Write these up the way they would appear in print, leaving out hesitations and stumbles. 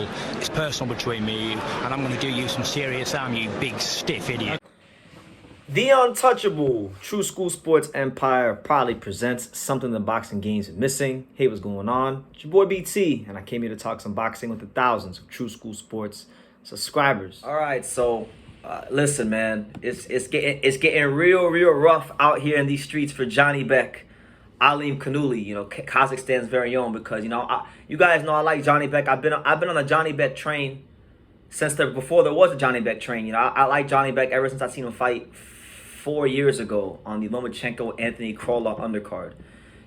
football. It's personal between me and you, and I'm going to do you some serious harm, you big stiff idiot. The untouchable True School Sports Empire proudly presents something the boxing games are missing. Hey, what's going on? It's your boy BT, and I came here to talk some boxing with the thousands of True School Sports subscribers. All right, so listen, man, it's getting real rough out here in these streets for Janibek Alimkhanuly, Kazakhstan's very own, because you guys know I like Janibek. I've been on the Janibek train since before there was a Janibek train. I like Janibek ever since I seen him fight 4 years ago on the Lomachenko Anthony Crawler undercard,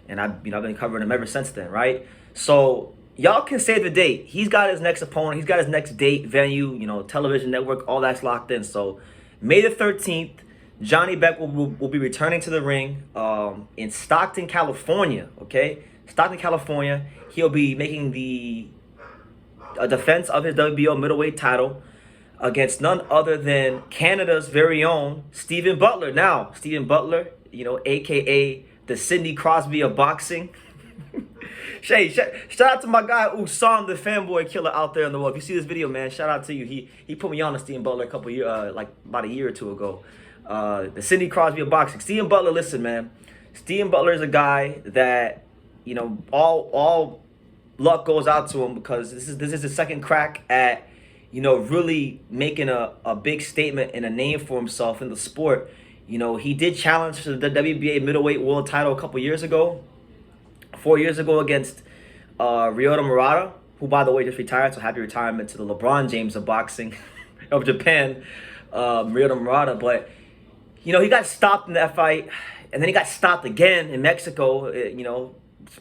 and I've been covering him ever since then, right? So y'all can save the date. He's got his next opponent. He's got his next date, venue, television network, all that's locked in. So May the 13th, Janibek will be returning to the ring in Stockton, California. Okay, Stockton, California. He'll be making a defense of his WBO middleweight title against none other than Canada's very own Steven Butler. Now, Steven Butler, aka the Sidney Crosby of boxing. Shout out to my guy Usam, the fanboy killer out there in the world. If you see this video, man, shout out to you. He put me on to Steven Butler a couple years, like about a year or two ago. The Sidney Crosby of boxing. Steven Butler, listen, man. Steven Butler is a guy that, all luck goes out to him, because this is his second crack at really making a big statement and a name for himself in the sport. He did challenge for the WBA middleweight world title a couple years ago, 4 years ago, against Ryota Murata, who, by the way, just retired, so happy retirement to the LeBron James of boxing of Japan, Ryota Murata. But he got stopped in that fight, and then he got stopped again in Mexico.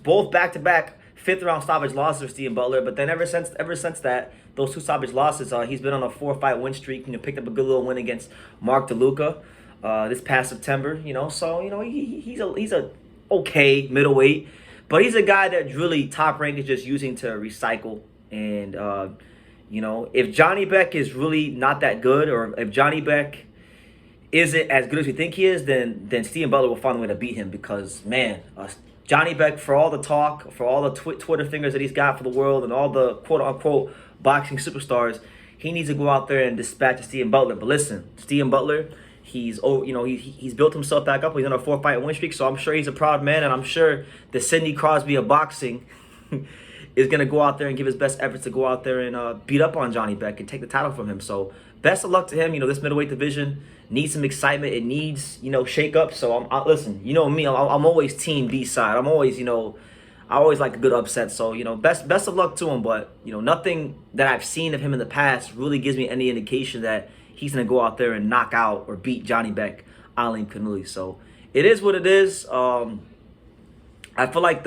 Both back-to-back fifth-round stoppage losses for Steven Butler. But then ever since that, those two stoppage losses, he's been on a 4-fight win streak. Picked up a good little win against Mark DeLuca this past September. So he's a okay middleweight, but he's a guy that really Top Rank is just using to recycle. And if Janibek is really not that good, or if Janibek isn't as good as we think he is, then Steven Butler will find a way to beat him, because, man, Janibek, for all the talk, for all the Twitter fingers that he's got for the world, and all the quote-unquote boxing superstars, he needs to go out there and dispatch Steven Butler. But listen, Steven Butler, he's built himself back up. He's on a 4-fight win streak, so I'm sure he's a proud man, and I'm sure the Sidney Crosby of boxing is going to go out there and give his best efforts to go out there and beat up on Janibek and take the title from him. So best of luck to him. This middleweight division needs some excitement. It needs, shake up. So listen, me, I'm always team B side. I'm always, I always like a good upset. So, best of luck to him. But, nothing that I've seen of him in the past really gives me any indication that he's going to go out there and knock out or beat Janibek Alimkhanuly. So it is what it is. I feel like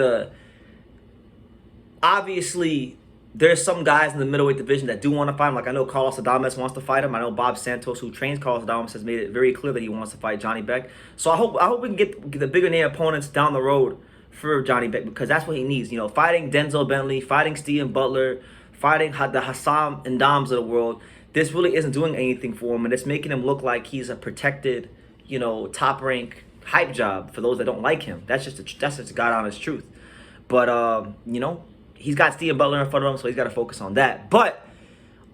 obviously there's some guys in the middleweight division that do want to fight him. Like, I know Carlos Adames wants to fight him. I know Bob Santos, who trains Carlos Adames, has made it very clear that he wants to fight Janibek. So I hope we can get the bigger name opponents down the road for Janibek, because that's what he needs. Fighting Denzel Bentley, fighting Steven Butler, fighting the Hassan Ndams of the world. This really isn't doing anything for him, and it's making him look like he's a protected, top rank hype job for those that don't like him. That's just God honest truth. But he's got Steven Butler in front of him, so he's got to focus on that. But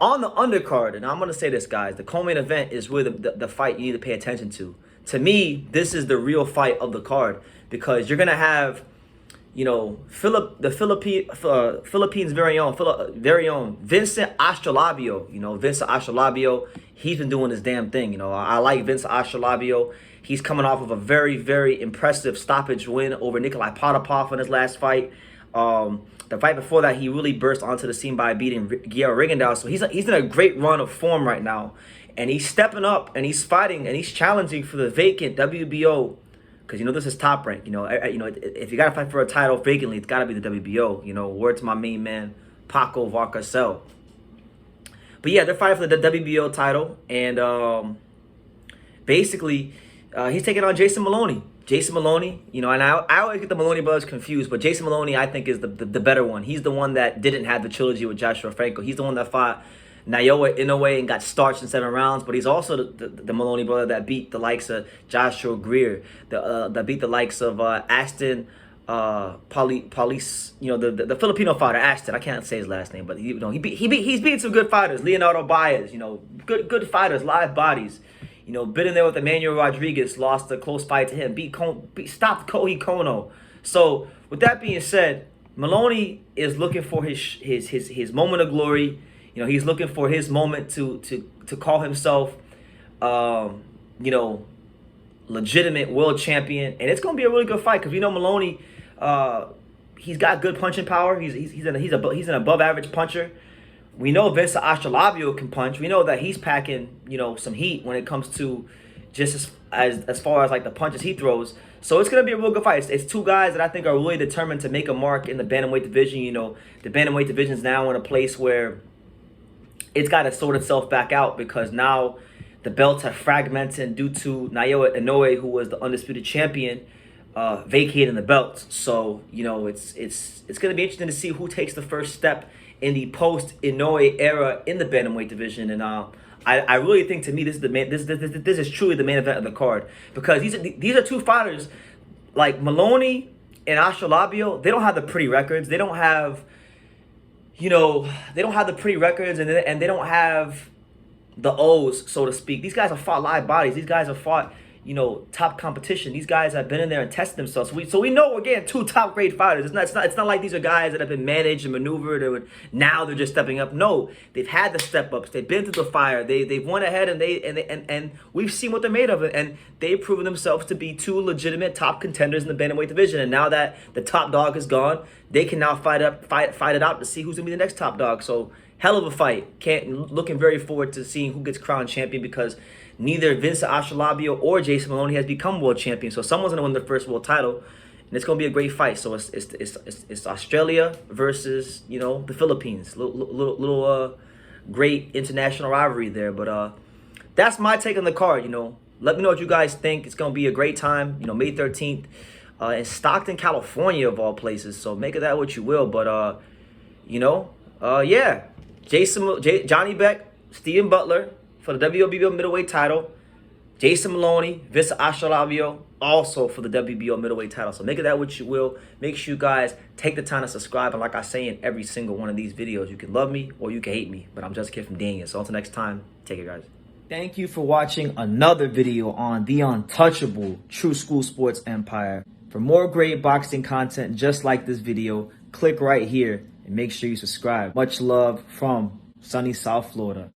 on the undercard, and I'm going to say this, guys, the co-main event is really the fight you need to pay attention to. To me, this is the real fight of the card, because you're going to have, Philippines' very own Vincent Astrolabio. Vincent Astrolabio, he's been doing his damn thing. I like Vincent Astrolabio. He's coming off of a very, very impressive stoppage win over Nikolai Potapov in his last fight. The fight before that, he really burst onto the scene by beating Guillermo Rigondeaux. So he's in a great run of form right now. And he's stepping up, and he's fighting, and he's challenging for the vacant WBO. Because, this is Top Rank. If you got to fight for a title vacantly, it's got to be the WBO. Word to my main man, Paco Varcasel. But, yeah, they're fighting for the WBO title. And basically, he's taking on Jason Moloney. Jason Moloney, and I always get the Moloney brothers confused, but Jason Moloney, I think, is the better one. He's the one that didn't have the trilogy with Joshua Franco. He's the one that fought Naoya Inoue and got starched in 7 rounds, but he's also the Moloney brother that beat the likes of Joshua Greer, that beat the likes of Aston Police, the Filipino fighter Ashton. I can't say his last name, but he's beaten some good fighters. Leonardo Baez, good fighters, live bodies. Been in there with Emmanuel Rodriguez, lost a close fight to him, stopped Kohei Kono. So with that being said, Moloney is looking for his moment of glory. He's looking for his moment to call himself, legitimate world champion, and it's gonna be a really good fight because Moloney, he's got good punching power. He's an above average puncher. We know Vincent Astrolabio can punch. We know that he's packing some heat when it comes to just as far as like the punches he throws. So it's gonna be a real good fight. It's two guys that I think are really determined to make a mark in the bantamweight division. The bantamweight division is now in a place where it's got to sort itself back out because now the belts have fragmented due to Naoya Inoue, who was the undisputed champion, vacating the belts. So it's going to be interesting to see who takes the first step in the post Inoue era in the bantamweight division. And I really think, to me, this is the main. This is truly the main event of the card because these are two fighters like Moloney and Astrolabio. They don't have the pretty records. They don't have they don't have the pretty records, and they don't have the O's, so to speak. These guys have fought live bodies. These guys have fought, top competition. These guys have been in there and tested themselves. So we know we're getting two top grade fighters. It's not like these are guys that have been managed and maneuvered and now they're just stepping up. No, they've had the step ups. They've been through the fire. They've went ahead and we've seen what they're made of, and they've proven themselves to be two legitimate top contenders in the bantamweight division. And now that the top dog is gone, they can now fight it out to see who's gonna be the next top dog. So hell of a fight. Looking very forward to seeing who gets crowned champion because neither Vincent Astrolabio or Jason Moloney has become world champion. So someone's gonna win their first world title, and it's gonna be a great fight. So it's Australia versus the Philippines. Little great international rivalry there. But that's my take on the card. Let me know what you guys think. It's gonna be a great time. May 13th. In Stockton, California, of all places. So make of that what you will. But yeah, Janibek, Steven Butler for the WBO middleweight title. Jason Moloney, Vincent Astrolabio also for the WBO middleweight title. So make of that what you will. Make sure you guys take the time to subscribe. And like I say in every single one of these videos, you can love me or you can hate me. But I'm just a kid from Daniel. So until next time, take it, guys. Thank you for watching another video on the untouchable True School Sports Empire. For more great boxing content just like this video, click right here and make sure you subscribe. Much love from sunny South Florida.